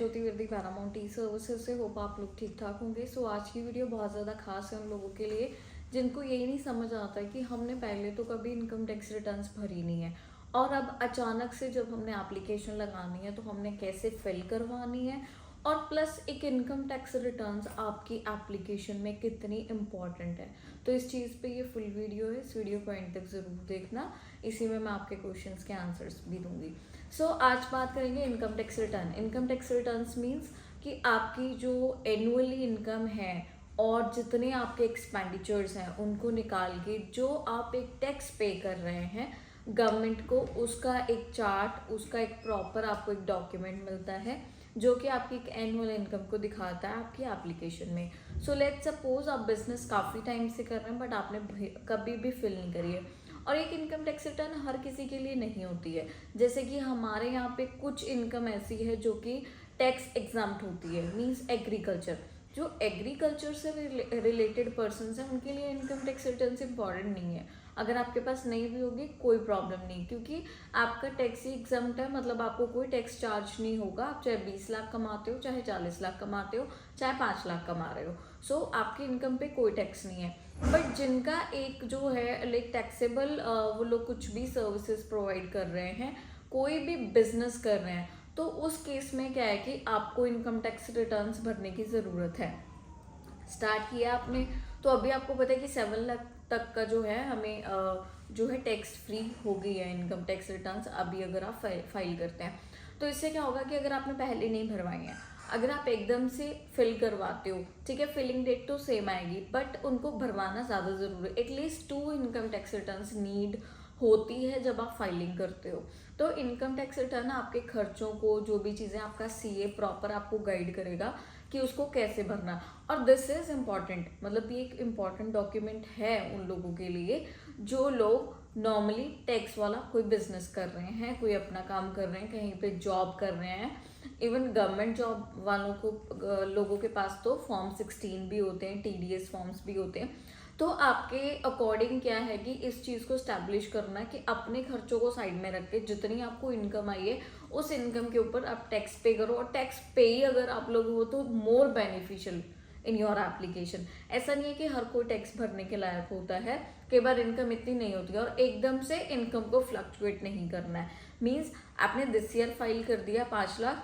ज्योति वर्दी पैरामाउंट ई सर्विसेज से। होप आप लोग ठीक ठाक होंगे। सो आज की वीडियो बहुत ज़्यादा खास है उन लोगों के लिए जिनको यही नहीं समझ आता है कि हमने पहले तो कभी इनकम टैक्स रिटर्न्स भरी नहीं है और अब अचानक से जब हमने एप्लीकेशन लगानी है तो हमने कैसे फिल करवानी है, और प्लस एक इनकम टैक्स रिटर्न्स आपकी एप्लीकेशन में कितनी इम्पॉर्टेंट है। तो इस चीज़ पे ये फुल वीडियो है, इस वीडियो को एंड तक ज़रूर देखना। इसी में मैं आपके क्वेश्चंस के आंसर्स भी दूंगी। सो आज बात करेंगे income tax return. Income tax returns means कि आपकी जो एनुअली इनकम है और जितने आपके एक्सपेंडिचर्स हैं उनको निकाल के जो आप एक टैक्स पे कर रहे हैं गवर्नमेंट को, उसका एक चार्ट, उसका एक प्रॉपर आपको एक डॉक्यूमेंट मिलता है जो कि आपकी एक एनुअल इनकम को दिखाता है आपकी एप्लीकेशन में। सो लेट्स सपोज आप बिजनेस काफ़ी टाइम से कर रहे हैं बट आपने कभी भी फिल नहीं करी है, और एक इनकम टैक्स रिटर्न हर किसी के लिए नहीं होती है। जैसे कि हमारे यहाँ पे कुछ इनकम ऐसी है जो कि टैक्स एग्जाम्प्ट होती है, मींस एग्रीकल्चर। जो एग्रीकल्चर से रिलेटेड पर्सन हैं उनके लिए इनकम टैक्स रिटर्न इम्पॉर्टेंट नहीं है। अगर आपके पास नहीं भी होगी कोई प्रॉब्लम नहीं, क्योंकि आपका टैक्स ही एग्जम्प्ट है, मतलब आपको कोई टैक्स चार्ज नहीं होगा। आप चाहे 20 लाख कमाते हो, चाहे 40 लाख कमाते हो, चाहे 5 लाख कमा रहे हो, सो आपकी इनकम पे कोई टैक्स नहीं है। बट जिनका एक जो है लाइक टैक्सेबल, वो लोग कुछ भी सर्विसेज प्रोवाइड कर रहे हैं, कोई भी बिजनेस कर रहे हैं, तो उस केस में क्या है कि आपको इनकम टैक्स रिटर्न्स भरने की ज़रूरत है। स्टार्ट किया आपने तो अभी आपको पता है कि 7 लाख तक का जो है हमें जो है टैक्स फ्री हो गई है इनकम टैक्स रिटर्न्स अभी अगर आप फाइल करते हैं। तो इससे क्या होगा कि अगर आपने पहले नहीं भरवाई हैं, अगर आप एकदम से फिल करवाते हो, ठीक है, फिलिंग डेट तो सेम आएगी बट उनको भरवाना ज़्यादा ज़रूरी है। At least 2 income tax returns need होती है जब आप फाइलिंग करते हो। तो इनकम टैक्स रिटर्न आपके खर्चों को, जो भी चीज़ें आपका सीए प्रॉपर आपको गाइड करेगा कि उसको कैसे भरना। और दिस इज इम्पॉर्टेंट, मतलब ये एक इम्पॉर्टेंट डॉक्यूमेंट है उन लोगों के लिए जो लोग नॉर्मली टैक्स वाला कोई बिजनेस कर रहे हैं, कोई अपना काम कर रहे हैं, कहीं पे जॉब कर रहे हैं। इवन गवर्नमेंट जॉब वालों को, लोगों के पास तो फॉर्म 16 भी होते हैं, टीडीएस फॉर्म्स भी होते हैं। तो आपके अकॉर्डिंग क्या है कि इस चीज़ को स्टैब्लिश करना है कि अपने खर्चों को साइड में रख के जितनी आपको इनकम आई है उस इनकम के ऊपर आप टैक्स पे करो, और टैक्स पे ही अगर आप लोग हो तो more beneficial in your application. ऐसा नहीं है कि हर कोई टैक्स भरने के लायक होता है, कई बार इनकम इतनी नहीं होती है और एकदम से इनकम को फ्लक्चुएट नहीं करना है। मीन्स आपने दिस ईयर फाइल कर दिया 5 लाख,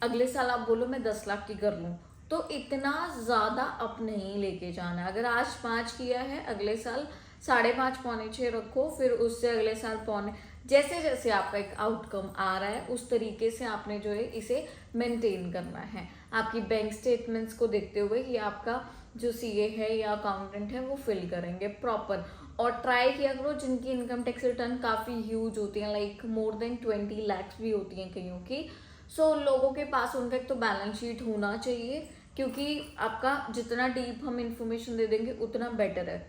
अगले साल आप बोलो मैं 10 लाख की कर लूँ, तो इतना ज़्यादा अप नहीं लेके जाना। अगर आज 5 किया है अगले साल 5.5 पौने 6 रखो, फिर उससे अगले साल पौने, जैसे जैसे आपका एक आउटकम आ रहा है उस तरीके से आपने जो है इसे मेंटेन करना है। आपकी बैंक स्टेटमेंट्स को देखते हुए कि आपका जो सीए है या अकाउंटेंट है वो फिल करेंगे प्रॉपर। और ट्राई किया करो जिनकी इनकम टैक्स रिटर्न काफ़ी ह्यूज होती हैं, लाइक मोर देन 20 लैक्स भी होती हैं कईयों की। सो लोगों के पास उनका एक तो बैलेंस शीट होना चाहिए, क्योंकि आपका जितना डीप हम इंफॉर्मेशन दे देंगे उतना बेटर है।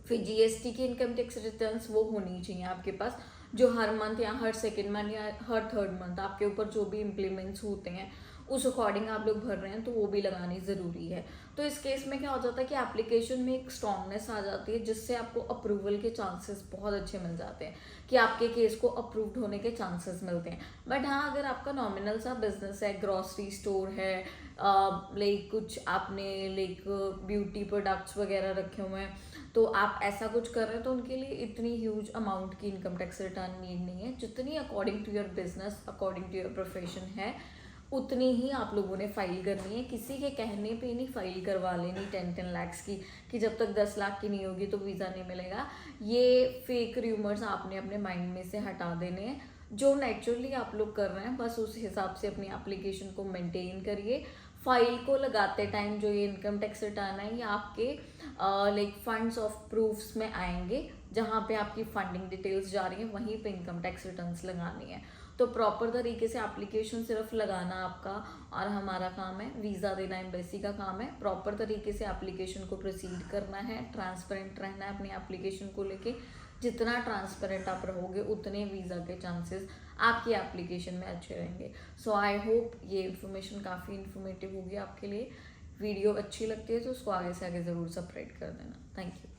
फिर जीएसटी की इनकम टैक्स रिटर्न्स वो होनी चाहिए आपके पास, जो हर मंथ या हर सेकेंड मंथ या हर थर्ड मंथ आपके ऊपर जो भी इम्प्लीमेंट्स होते हैं उस अकॉर्डिंग आप लोग भर रहे हैं, तो वो भी लगानी ज़रूरी है। तो इस केस में क्या हो जाता है कि एप्लीकेशन में एक स्ट्रांगनेस आ जाती है जिससे आपको अप्रूवल के चांसेस बहुत अच्छे मिल जाते हैं कि आपके केस को अप्रूव्ड होने के चांसेस मिलते हैं। बट हाँ, अगर आपका नॉमिनल सा बिजनेस है, ग्रॉसरी स्टोर है, लाइक कुछ आपने लाइक ब्यूटी प्रोडक्ट्स वगैरह रखे हुए हैं, तो आप ऐसा कुछ कर रहे हैं, तो उनके लिए इतनी ह्यूज अमाउंट की इनकम टैक्स रिटर्न नीड नहीं है। जितनी according to your business, according to your profession है, उतनी ही आप लोगों ने फाइल करनी है। किसी के कहने पे नहीं फाइल करवा लेनी 10 लाख की, कि जब तक 10 लाख की नहीं होगी तो वीज़ा नहीं मिलेगा। ये फेक र्यूमर्स आपने अपने माइंड में से हटा देने हैं। जो नेचुरली आप लोग कर रहे हैं बस उस हिसाब से अपनी एप्लीकेशन को मेंटेन करिए। फाइल को लगाते टाइम जो ये इनकम टैक्स रिटर्न है ये आपके लाइक फंड्स ऑफ प्रूफ्स में आएंगे, जहाँ पे आपकी फंडिंग डिटेल्स जा रही हैं वहीं पे इनकम टैक्स रिटर्न्स लगानी है। तो प्रॉपर तरीके से एप्लीकेशन सिर्फ लगाना आपका और हमारा काम है, वीज़ा देना एम्बेसी का काम है। प्रॉपर तरीके से एप्लीकेशन को प्रोसीड करना है, ट्रांसपेरेंट रहना है अपनी एप्लीकेशन को लेके। जितना ट्रांसपेरेंट आप रहोगे उतने वीज़ा के चांसेस आपकी एप्लीकेशन में अच्छे रहेंगे। सो आई होप ये इन्फॉर्मेशन काफ़ी इन्फॉर्मेटिव होगी आपके लिए। वीडियो अच्छी लगती है तो उसको आगे से आगे ज़रूर सब्सक्राइब कर देना। Thank you.